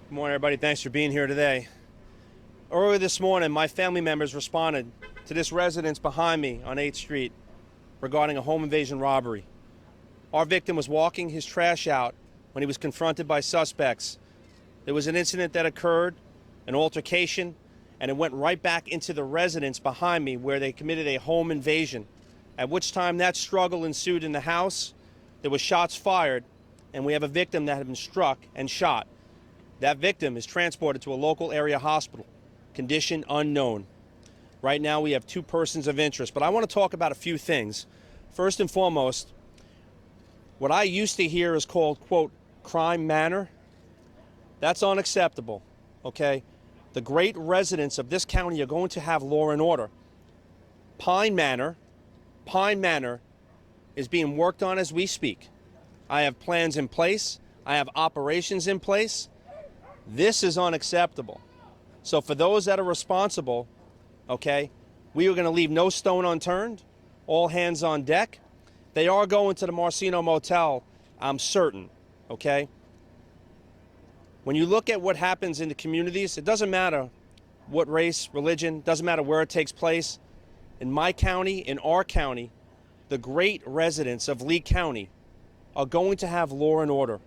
Good morning, everybody. Thanks for being here today. Earlier this morning, my family members responded to this residence behind me on 8th Street regarding a home invasion robbery. Our victim was walking his trash out when he was confronted by suspects. There was an incident that occurred, an altercation, and it went right back into the residence behind me where they committed a home invasion, at which time that struggle ensued in the house. There were shots fired, and we have a victim that had been struck and shot. That victim is transported to a local area hospital, condition unknown. Right now we have 2 persons of interest, but I want to talk about a few things. First and foremost, what I used to hear is called, quote, crime manor. That's unacceptable, okay? The great residents of this county are going to have law and order. Pine Manor is being worked on as we speak. I have plans in place. I have operations in place. This is unacceptable. So for those that are responsible, okay, we are going to leave no stone unturned, all hands on deck. They are going to the Marceno motel, I'm certain, okay? When you look at what happens in the communities, it doesn't matter what race, religion, doesn't matter where it takes place. In my county, in our county, the great residents of Lee County are going to have law and order.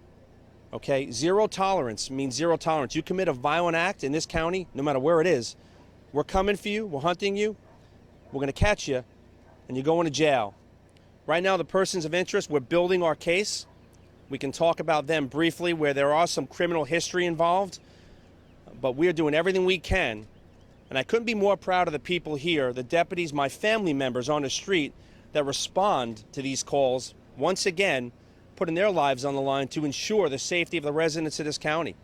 Okay, zero tolerance means zero tolerance. You commit a violent act in this county, no matter where it is, we're coming for you, we're hunting you, we're going to catch you, and you're going to jail. Right now, the persons of interest, we're building our case. We can talk about them briefly where there are some criminal history involved, but we are doing everything we can. And I couldn't be more proud of the people here, the deputies, my family members on the street that respond to these calls, once again, putting their lives on the line to ensure the safety of the residents of this county.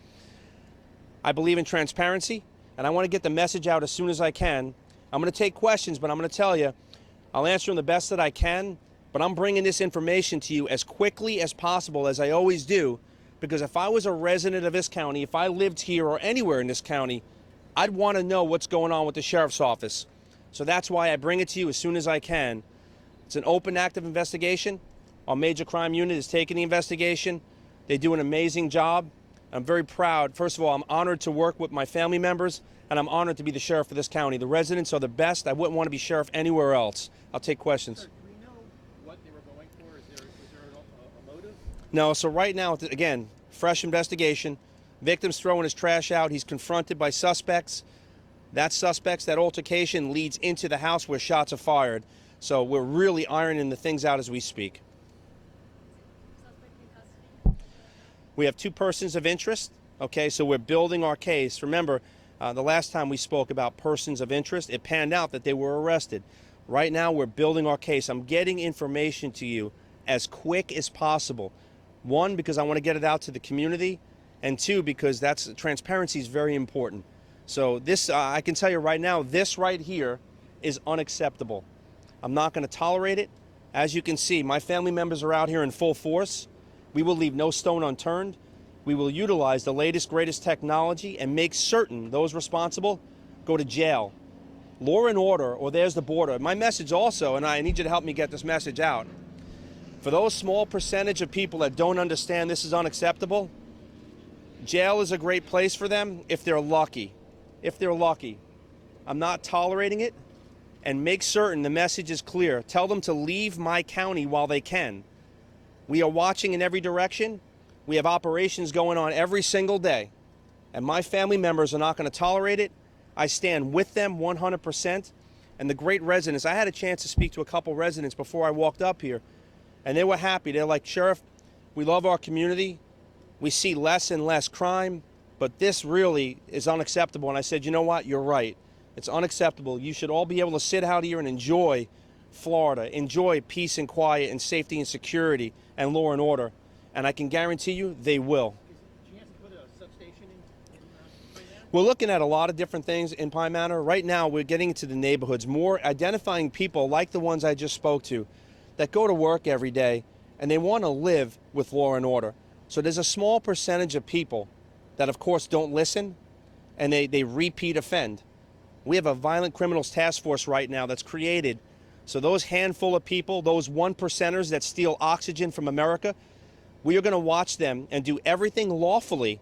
I believe in transparency, and I want to get the message out as soon as I can. I'm going to take questions, but I'm going to tell you, I'll answer them the best that I can, but I'm bringing this information to you as quickly as possible, as I always do, because if I was a resident of this county, if I lived here or anywhere in this county, I'd want to know what's going on with the sheriff's office. So that's why I bring it to you as soon as I can. It's an open, active investigation. Our major crime unit is taking the investigation. They do an amazing job. I'm very proud. First of all, I'm honored to work with my family members, and I'm honored to be the sheriff of this county. The residents are the best. I wouldn't want to be sheriff anywhere else. I'll take questions. Sir, do we know what they were going for? Was there a motive? No, so right now, again, fresh investigation. Victim's throwing his trash out. He's confronted by suspects. That altercation leads into the house where shots are fired. So we're really ironing the things out as we speak. We have 2 persons of interest, okay, so we're building our case. Remember, the last time we spoke about persons of interest, it panned out that they were arrested. Right now, we're building our case. I'm getting information to you as quick as possible. 1, because I want to get it out to the community, and 2, because transparency is very important. So this, I can tell you right now, this right here is unacceptable. I'm not going to tolerate it. As you can see, my family members are out here in full force. We will leave no stone unturned. We will utilize the latest, greatest technology and make certain those responsible go to jail. Law and order, or there's the border. My message also, and I need you to help me get this message out. For those small percentage of people that don't understand this is unacceptable, jail is a great place for them if they're lucky. If they're lucky. I'm not tolerating it, and make certain the message is clear. Tell them to leave my county while they can. We are watching in every direction. We have operations going on every single day. And my family members are not going to tolerate it. I stand with them 100%. And the great residents, I had a chance to speak to a couple residents before I walked up here. And they were happy. They're like, Sheriff, we love our community. We see less and less crime. But this really is unacceptable. And I said, you know what? You're right. It's unacceptable. You should all be able to sit out here and enjoy Florida, enjoy peace and quiet and safety and security and law and order. And I can guarantee you they will. Did you have to put a substation in Pine Manor? We're looking at a lot of different things in Pine Manor. Right now, we're getting into the neighborhoods, more identifying people like the ones I just spoke to that go to work every day and they want to live with law and order. So there's a small percentage of people that, of course, don't listen and they repeat offend. We have a violent criminals task force right now that's created. So those handful of people, those 1%ers that steal oxygen from America, we are going to watch them and do everything lawfully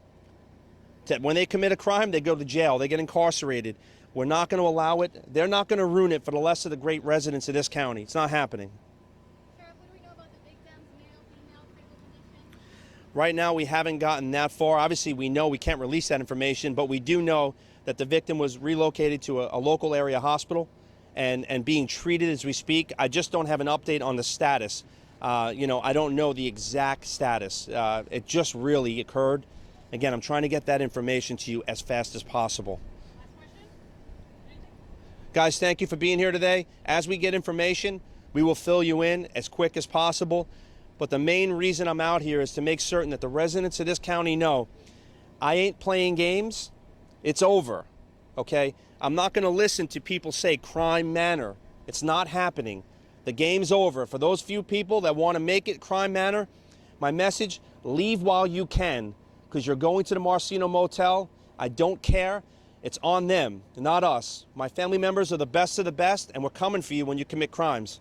When they commit a crime, they go to jail. They get incarcerated. We're not going to allow it. They're not going to ruin it for the rest of the great residents of this county. It's not happening. Sheriff, what do we know about the victims, male, female, critical condition? Right now, we haven't gotten that far. Obviously, we know we can't release that information, but we do know that the victim was relocated to a local area hospital and being treated as we speak. I just don't have an update on the status. I don't know the exact status. It just really occurred. Again, I'm trying to get that information to you as fast as possible. Last question? Anything? Guys, thank you for being here today. As we get information, we will fill you in as quick as possible. But the main reason I'm out here is to make certain that the residents of this county know I ain't playing games. It's over, okay? I'm not going to listen to people say crime manor. It's not happening. The game's over. For those few people that want to make it crime manor, my message, leave while you can, because you're going to the Marceno Motel. I don't care. It's on them, not us. My family members are the best of the best, and we're coming for you when you commit crimes.